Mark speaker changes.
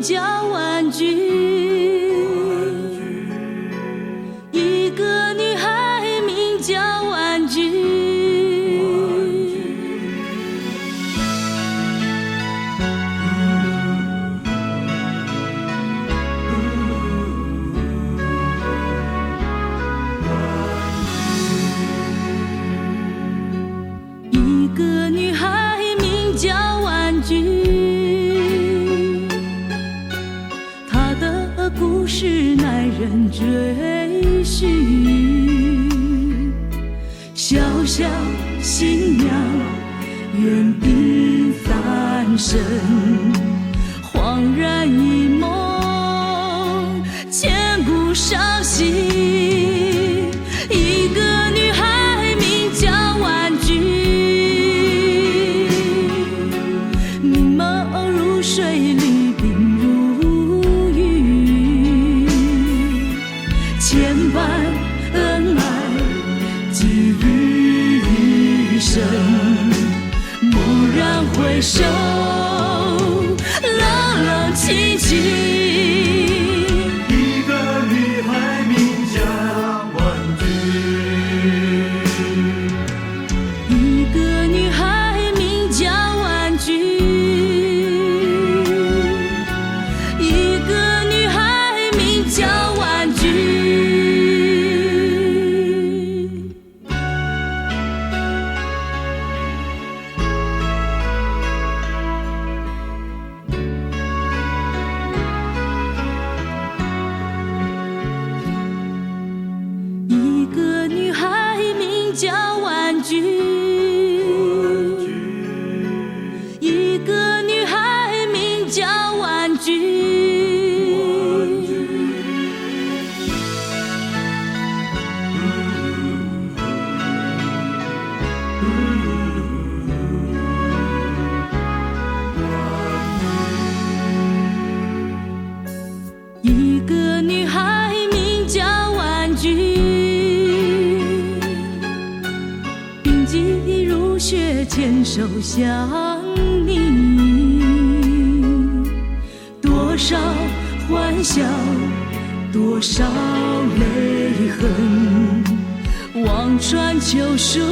Speaker 1: 叫婉君，一个女孩名叫婉君。一个女孩名叫婉君，她的故事耐人追寻。小小新娘远避三生，恍然一梦，千古伤心。一个女孩名叫婉君，明眸如水，离鬓如雨，千般恩爱寄予一生，蓦然回首，冷冷清清。
Speaker 2: 一个女孩名叫婉君，
Speaker 1: 一个女孩名叫婉君，一个女孩名叫婉君。一个女孩名叫婉君，一个女孩名叫婉君。一个女孩名叫婉君，铭记如雪，牵手相依。多少欢笑，多少泪痕，望穿秋水。